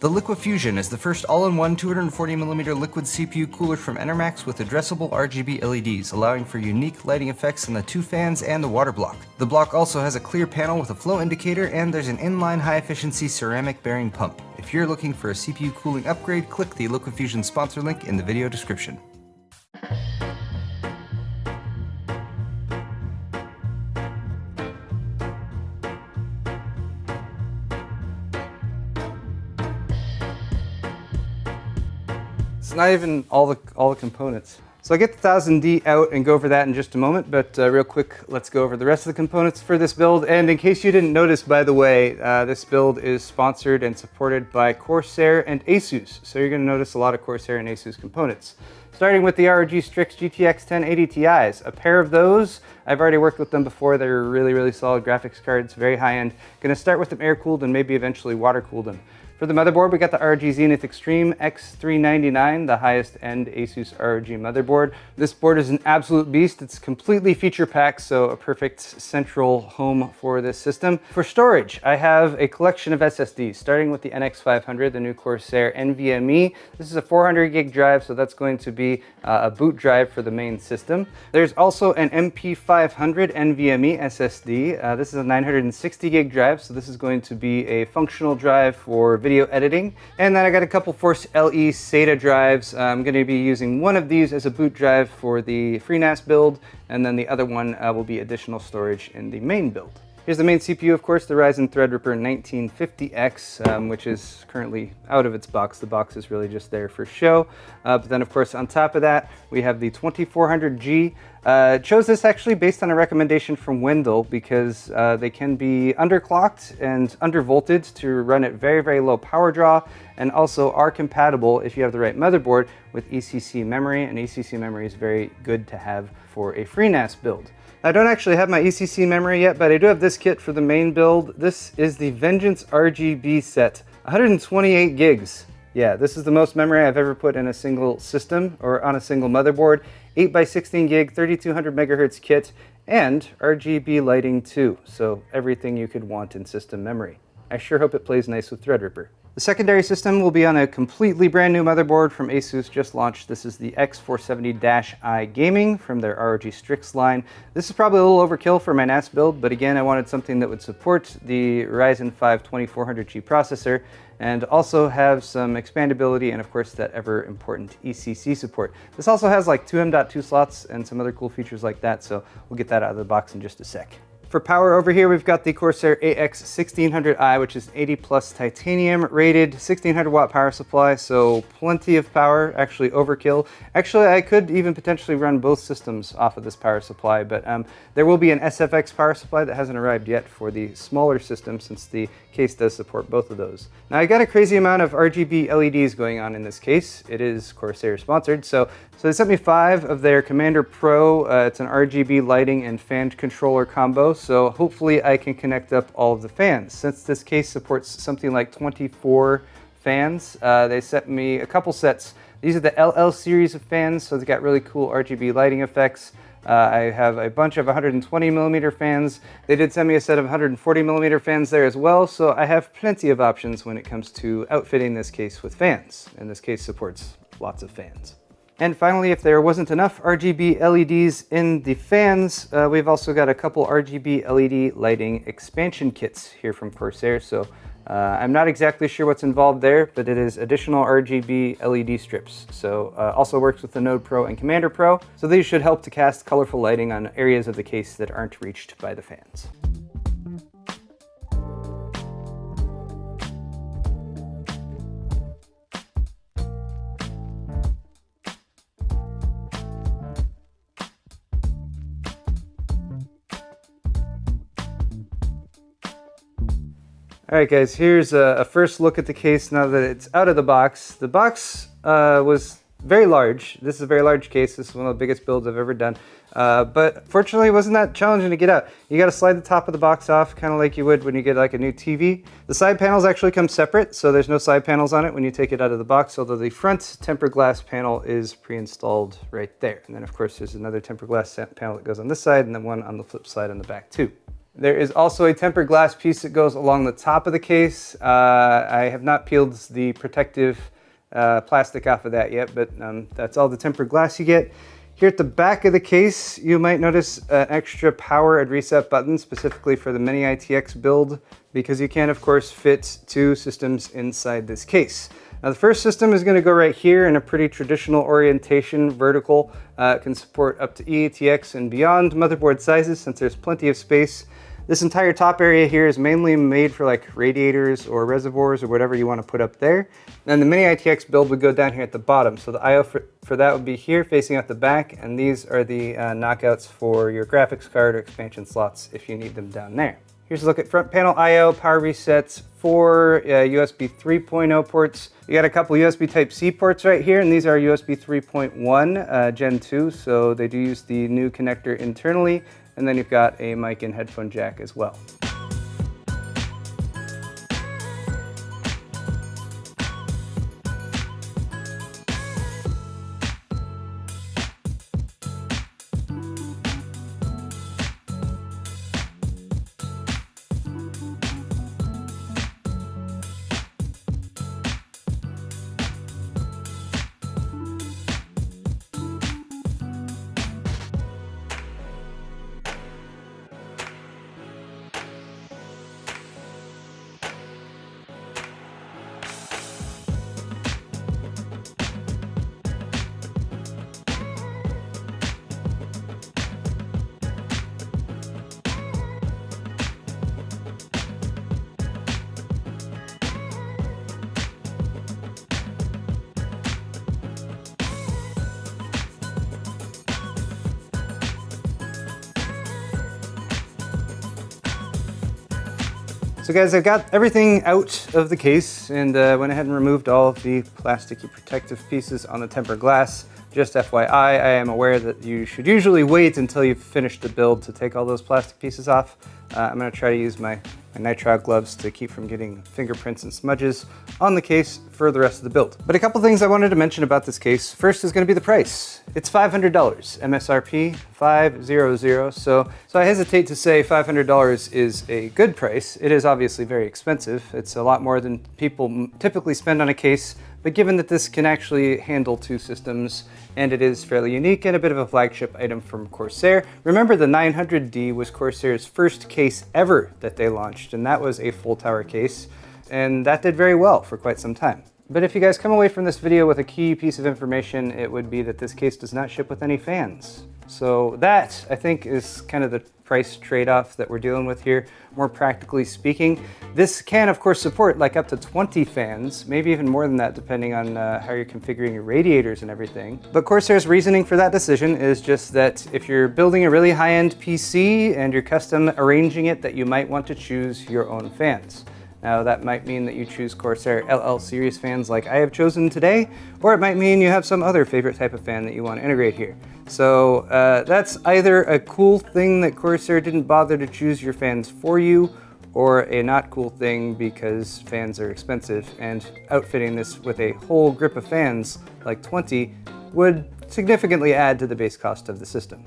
The LiquidFusion is the first all-in-one 240mm liquid CPU cooler from Enermax with addressable RGB LEDs, allowing for unique lighting effects in the two fans and the water block. The block also has a clear panel with a flow indicator, and there's an inline high-efficiency ceramic bearing pump. If you're looking for a CPU cooling upgrade, click the LiquidFusion sponsor link in the video description. It's not even all the components. So I'll get the 1000D out and go over that in just a moment, but real quick, let's go over the rest of the components for this build. And in case you didn't notice, by the way, this build is sponsored and supported by Corsair and Asus. So you're going to notice a lot of Corsair and Asus components. Starting with the ROG Strix GTX 1080 Ti's. A pair of those, I've already worked with them before. They're really solid graphics cards, very high-end. Going to start with them air-cooled and maybe eventually water-cooled. For the motherboard, we got the ROG Zenith Extreme X399, the highest end Asus ROG motherboard. This board is an absolute beast. It's completely feature packed, so a perfect central home for this system. For storage, I have a collection of SSDs, starting with the NX500, the new Corsair NVMe. This is a 400 gig drive, so that's going to be a boot drive for the main system. There's also an MP500 NVMe SSD. This is a 960 gig drive, so this is going to be a functional drive for video editing. And then I got a couple Force LE SATA drives. I'm going to be using one of these as a boot drive for the FreeNAS build, and then the other one will be additional storage in the main build. Here's the main CPU, of course, the Ryzen Threadripper 1950X, which is currently out of its box. The box is really just there for show. But then, of course, on top of that, we have the 2400G. Chose this actually based on a recommendation from Wendell because they can be underclocked and undervolted to run at very low power draw, and also are compatible if you have the right motherboard with ECC memory, and ECC memory is very good to have for a FreeNAS build. I don't actually have my ECC memory yet, but I do have this kit for the main build. This is the Vengeance RGB set, 128 gigs. Yeah, this is the most memory I've ever put in a single system or on a single motherboard. 8x16 gig, 3200 megahertz kit, and RGB lighting too. So everything you could want in system memory. I sure hope it plays nice with Threadripper. The secondary system will be on a completely brand new motherboard from Asus, just launched. This is the X470-i Gaming from their ROG Strix line. This is probably a little overkill for my NAS build, but again, I wanted something that would support the Ryzen 5 2400G processor and also have some expandability and, of course, that ever important ECC support. This also has like two M.2 slots and some other cool features like that, so we'll get that out of the box in just a sec. For power over here, we've got the Corsair AX1600i, which is 80 plus titanium rated, 1600 watt power supply, so plenty of power, actually overkill. Actually, I could even potentially run both systems off of this power supply, but there will be an SFX power supply that hasn't arrived yet for the smaller system, since the case does support both of those. Now, I got a crazy amount of RGB LEDs going on in this case. It is Corsair sponsored, so they sent me 5 of their Commander Pro. It's an RGB lighting and fan controller combo, so hopefully I can connect up all of the fans. Since this case supports something like 24 fans, they sent me a couple sets. These are the LL series of fans, so they've got really cool RGB lighting effects. I have a bunch of 120mm fans. They did send me a set of 140mm fans there as well, so I have plenty of options when it comes to outfitting this case with fans. And this case supports lots of fans. And finally, if there wasn't enough RGB LEDs in the fans, we've also got a couple RGB LED lighting expansion kits here from Corsair. So I'm not exactly sure what's involved there, but it is additional RGB LED strips. So also works with the Node Pro and Commander Pro. So these should help to cast colorful lighting on areas of the case that aren't reached by the fans. Alright guys, here's a first look at the case now that it's out of the box. The box was very large. This is a very large case. This is one of the biggest builds I've ever done. But fortunately, it wasn't that challenging to get out. You got to slide the top of the box off, kind of like you would when you get like a new TV. The side panels actually come separate, so there's no side panels on it when you take it out of the box, although the front tempered glass panel is pre-installed right there. And then of course there's another tempered glass panel that goes on this side, and then one on the flip side on the back too. There is also a tempered glass piece that goes along the top of the case. I have not peeled the protective plastic off of that yet, but that's all the tempered glass you get. Here at the back of the case, you might notice an extra power and reset button specifically for the Mini ITX build, because you can, of course, fit 2 systems inside this case. Now, the first system is going to go right here in a pretty traditional orientation, vertical. It can support up to eATX and beyond motherboard sizes since there's plenty of space. This entire top area here is mainly made for like radiators or reservoirs or whatever you want to put up there. And the Mini ITX build would go down here at the bottom. So the I/O for that would be here facing out the back, and these are the knockouts for your graphics card or expansion slots if you need them down there. Here's a look at front panel I/O, power resets, 4 USB 3.0 ports. You got a couple USB Type-C ports right here, and these are USB 3.1 Gen 2, so they do use the new connector internally. And then you've got a mic and headphone jack as well. So guys, I've got everything out of the case and went ahead and removed all of the plasticky protective pieces on the tempered glass. Just FYI, I am aware that you should usually wait until you've finished the build to take all those plastic pieces off. I'm going to try to use my nitrile gloves to keep from getting fingerprints and smudges on the case for the rest of the build. But a couple things I wanted to mention about this case. First is going to be the price. It's $500, MSRP $500. So I hesitate to say $500 is a good price. It is obviously very expensive. It's a lot more than people typically spend on a case. But given that this can actually handle 2 systems and it is fairly unique and a bit of a flagship item from Corsair. Remember, the 900D was Corsair's first case ever that they launched, and that was a full tower case, and that did very well for quite some time. But if you guys come away from this video with a key piece of information, it would be that this case does not ship with any fans. So that, I think, is kind of the price trade-off that we're dealing with here, more practically speaking. This can, of course, support like up to 20 fans, maybe even more than that, depending on how you're configuring your radiators and everything. But Corsair's reasoning for that decision is just that if you're building a really high-end PC and you're custom arranging it, that you might want to choose your own fans. Now, that might mean that you choose Corsair LL series fans like I have chosen today, or it might mean you have some other favorite type of fan that you want to integrate here. So that's either a cool thing that Corsair didn't bother to choose your fans for you, or a not cool thing because fans are expensive, and outfitting this with a whole grip of fans, like 20, would significantly add to the base cost of the system.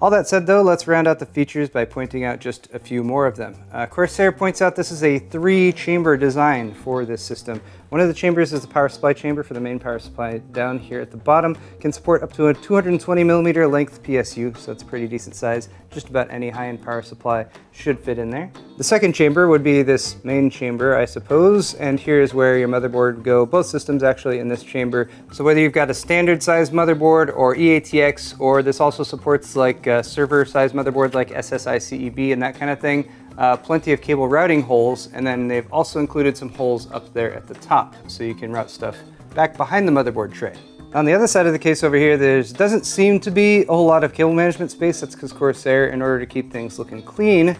All that said though, let's round out the features by pointing out just a few more of them. Corsair points out this is a 3-chamber design for this system. One of the chambers is the power supply chamber for the main power supply down here at the bottom. Can support up to a 220mm length PSU, so it's a pretty decent size. Just about any high-end power supply should fit in there. The second chamber would be this main chamber, I suppose, and here's where your motherboard would go. Both systems actually in this chamber. So whether you've got a standard size motherboard or eATX, or this also supports like server size motherboard like SSICEB and that kind of thing, plenty of cable routing holes, and then they've also included some holes up there at the top so you can route stuff back behind the motherboard tray. On the other side of the case over here, there doesn't seem to be a whole lot of cable management space. That's because Corsair, in order to keep things looking clean,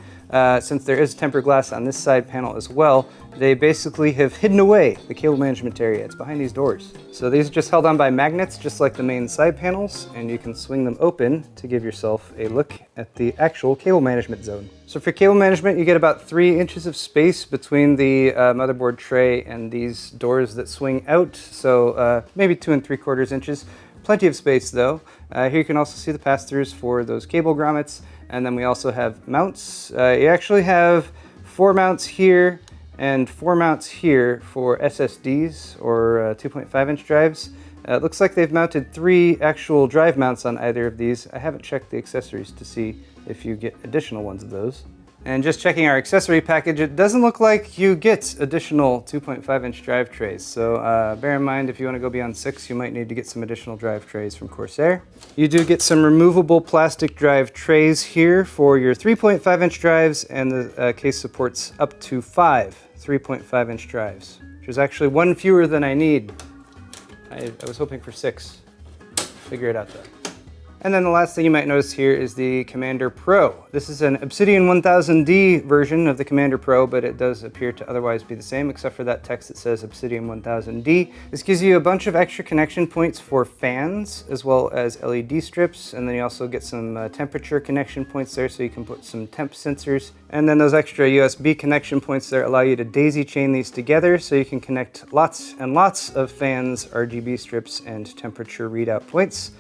since there is tempered glass on this side panel as well, they basically have hidden away the cable management area. It's behind these doors. So these are just held on by magnets, just like the main side panels, and you can swing them open to give yourself a look at the actual cable management zone. So for cable management, you get about 3 inches of space between the motherboard tray and these doors that swing out, so maybe 2 3/4 inches. Plenty of space though. Here you can also see the pass-throughs for those cable grommets. And then we also have mounts. You actually have 4 mounts here and 4 mounts here for SSDs or 2.5-inch drives. It looks like they've mounted 3 actual drive mounts on either of these. I haven't checked the accessories to see if you get additional ones of those. And just checking our accessory package, it doesn't look like you get additional 2.5-inch drive trays. So bear in mind, if you want to go beyond 6, you might need to get some additional drive trays from Corsair. You do get some removable plastic drive trays here for your 3.5-inch drives, and the case supports up to 5 3.5-inch drives, which is actually 1 fewer than I need. I was hoping for 6. Figure it out though. And then the last thing you might notice here is the Commander Pro. This is an Obsidian 1000D version of the Commander Pro, but it does appear to otherwise be the same, except for that text that says Obsidian 1000D. This gives you a bunch of extra connection points for fans, as well as LED strips, and then you also get some temperature connection points there, so you can put some temp sensors. And then those extra USB connection points there allow you to daisy chain these together, so you can connect lots and lots of fans, RGB strips, and temperature readout points.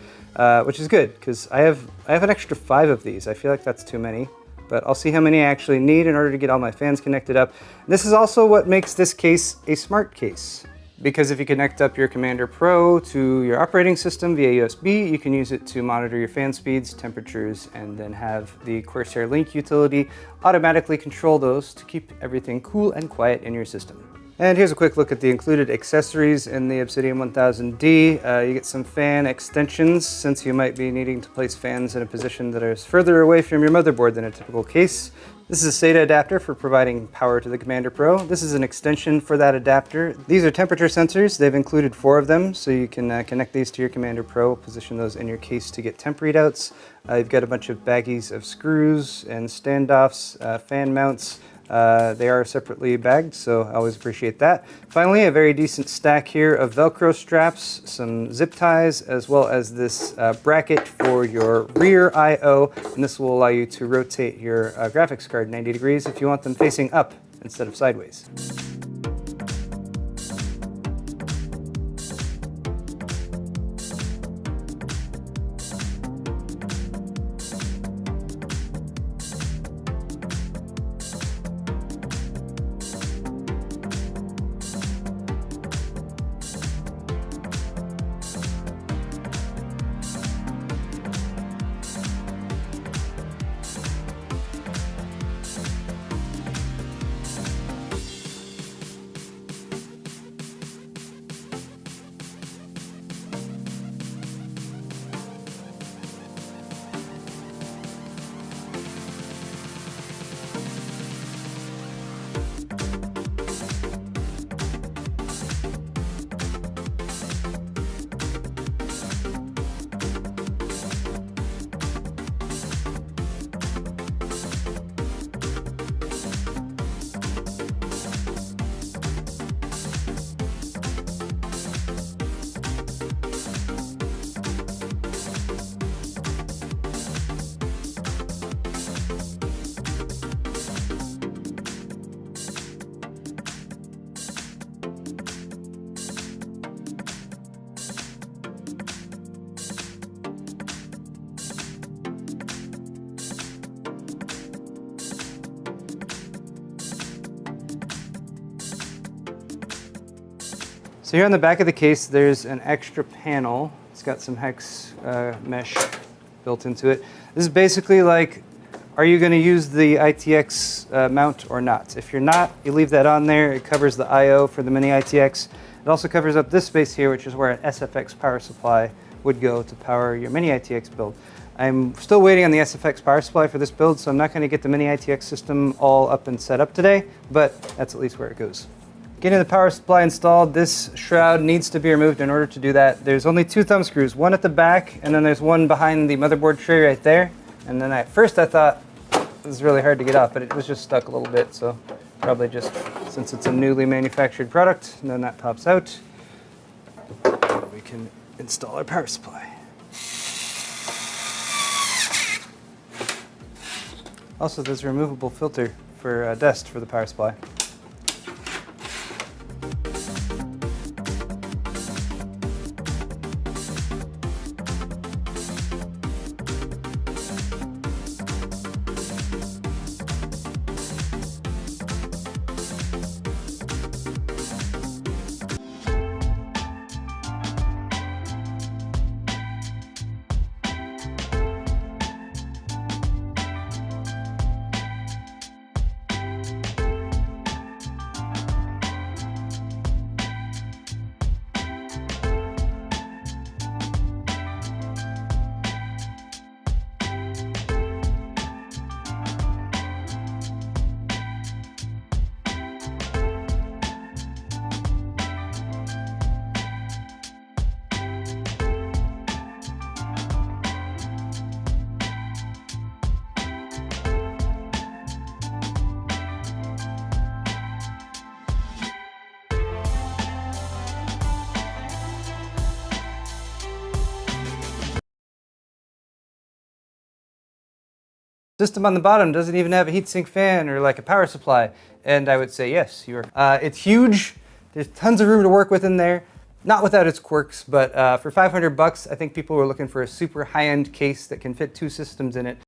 Which is good, because I have an extra 5 of these. I feel like that's too many, but I'll see how many I actually need in order to get all my fans connected up. This is also what makes this case a smart case, because if you connect up your Commander Pro to your operating system via USB, you can use it to monitor your fan speeds, temperatures, and then have the Corsair Link utility automatically control those to keep everything cool and quiet in your system. And here's a quick look at the included accessories in the Obsidian 1000D. You get some fan extensions, since you might be needing to place fans in a position that is further away from your motherboard than a typical case. This is a SATA adapter for providing power to the Commander Pro. This is an extension for that adapter. These are temperature sensors. They've included 4 of them, so you can connect these to your Commander Pro, position those in your case to get temp readouts. You've got a bunch of baggies of screws and standoffs, fan mounts. They are separately bagged, so I always appreciate that. Finally, a very decent stack here of Velcro straps, some zip ties, as well as this bracket for your rear I/O, and this will allow you to rotate your graphics card 90 degrees if you want them facing up instead of sideways. So here on the back of the case, there's an extra panel. It's got some hex mesh built into it. This is basically like, are you going to use the ITX mount or not? If you're not, you leave that on there. It covers the I/O for the mini ITX. It also covers up this space here, which is where an SFX power supply would go to power your mini ITX build. I'm still waiting on the SFX power supply for this build, so I'm not going to get the mini ITX system all up and set up today, but that's at least where it goes. Getting the power supply installed, this shroud needs to be removed. In order to do that, there's only 2 thumb screws, one at the back, and then there's one behind the motherboard tray right there. And then at first I thought it was really hard to get off, but it was just stuck a little bit, so probably just since it's a newly manufactured product, and then that pops out, we can install our power supply. Also, there's a removable filter for dust for the power supply. System on the bottom doesn't even have a heatsink fan or like a power supply. And I would say, yes, you're. It's huge. There's tons of room to work with in there. Not without its quirks, but for $500, I think people were looking for a super high-end case that can fit 2 systems in it.